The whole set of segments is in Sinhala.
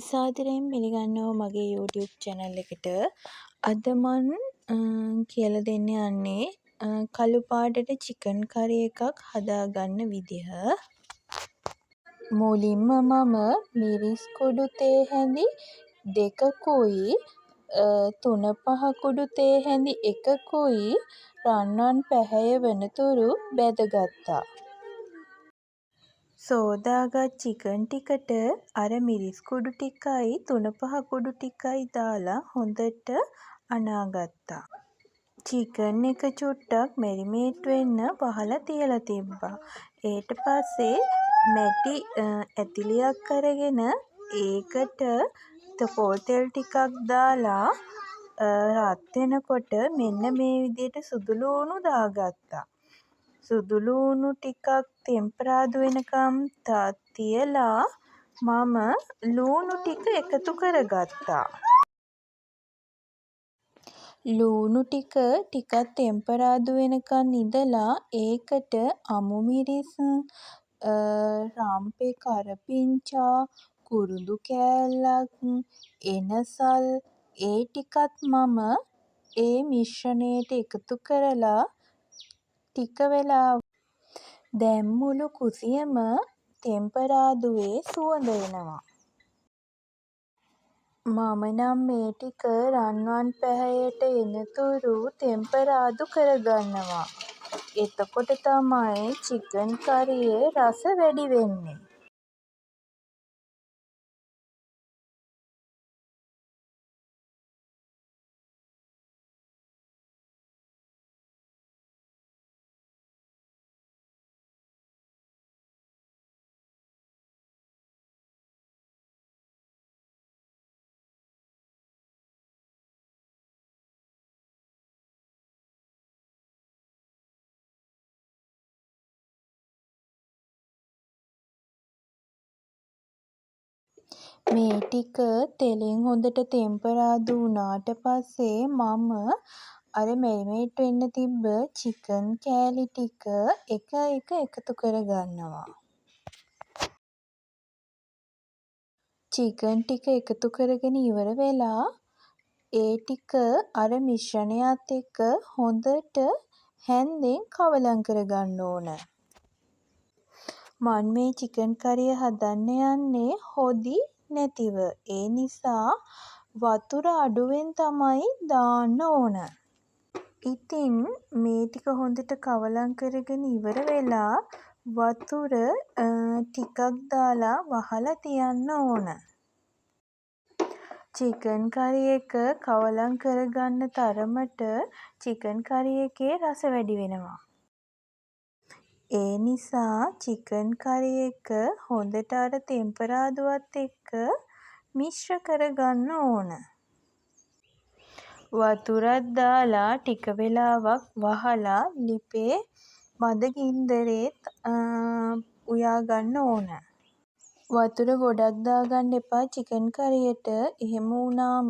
සාදරයෙන් පිළිගන්නවා මගේ YouTube channel එකට. අද මං කියලා දෙන්න යන්නේ කළු පාටට chicken curry එකක් හදාගන්න විදිහ. මුලින්ම මම මිරිස් කුඩු තේ හැඳි 2කුයි 3-5 කුඩු තේ හැඳි 1කුයි රන්වන් පැහැය වනතුරු බැදගත්තා. සෝදාගත් chicken ටිකට අර මිරිස් කුඩු ටිකයි 3-5 කුඩු ටිකයි දාලා හොඳට අනාගත්තා. chicken එක චුට්ටක් මැරිනේට් වෙන්න වහලා තියලා තිබ්බා. ඊට පස්සේ මැටි ඇතිලියක් අරගෙන ඒකට පොල් තෙල් ටිකක් දාලා රත් වෙනකොට මෙන්න මේ විදිහට සුදු ලූණු දාගත්තා. සුදු ලූණු ටිකක් තෙම්පරාදු වෙනකම් තියලා මම ලූණු ටික එකතු කරගත්තා. ලූණු ටික ටිකක් තෙම්පරාදු වෙනකන් ඉඳලා ඒකට අමු මිරිස්, රම්පෙ කරපිංචා, කුරුඳු කෑල්ලක්, එනසල් ඒ ටිකත් මම ඒ මිශ්‍රණයට එකතු කරලා ටික වෙලාවක් දැන් මුළු කුසියම තෙම්පරාදුවේ සුවඳ එනවා. මම නම් මේ ටික රන්වන් පැහැයට එනතුරු තෙම්පරාදු කරගන්නවා. එතකොට තමයි chicken curryයේ රස වැඩි වෙන්නේ. මේ ටික තෙලෙන් හොඳට තෙම්පරාදු වුණාට පස්සේ මම අර මැරිනේට් වෙන්න තිබ්බ chicken කෑලි ටික එක එක එකතු කරගන්නවා. chicken ටික එකතු කරගෙන ඉවර වෙලා ඒ ටික අර මිශ්‍රණයත් එක්ක හොඳට හැන්දෙන් කවලම් කරගන්න ඕන. මම මේ chicken curry හදන්න යන්නේ හොදි නැතිව. ඒ නිසා වතුර අඩුවෙන් තමයි දාන්න ඕන. ඉතින් මේ ටික හොඳට කවලම් කරගෙන ඉවර වෙලා වතුර ටිකක් දාලා වහලා තියන්න ඕන. chicken curry එක කවලම් කරගන්න තරමට chicken curry එකේ රස වැඩි වෙනවා. ඒ නිසා chicken curry එක හොඳට අර තෙම්පරාදුවත් එක්ක මිශ්‍ර කරගන්න ඕන. වතුරත් දාලා ටික වෙලාවක් වහලා ලිපේ මද ගින්දරේත් උයා ගන්න ඕන. වතුර ගොඩක් දාගන්න එපා chicken curryයට. එහෙම වුණාම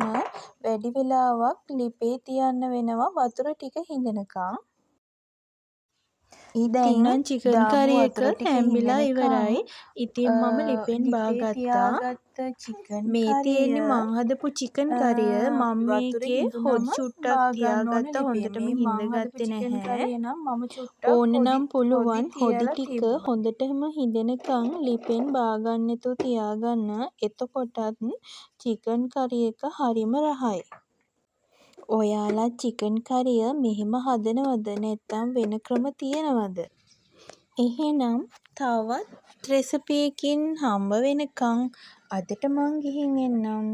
වැඩි වෙලාවක් ලිපේ තියන්න වෙනවා වතුර ටික හිඳෙනකන්. දැන් නම් chicken curry එක තැම්බිලා ඉවරයි. ඉතින් මම ලිපෙන් බාගත්තා. මේ තියෙන්නේ මං හදපු chicken curry. මම මේකේ හොදි චුට්ටක් තියාගත්තා. හොඳටම හිඳගත්තේ නැහැ. ඕනනම් පුළුවන් හොදි ටික හොඳටම හිඳෙනකන් ලිපෙන් බාගන්න නැතුව තියාගන්න. එතකොටත් chicken curry එක හරිම රහයි. ඔයාලා chicken curry මෙහෙම හදනවද නැත්නම් වෙන ක්‍රම තියෙනවද? එහෙනම් තවත් රෙසිපි එකකින් හම්බ වෙනකන් අදට මං ගිහින් එන්නම්.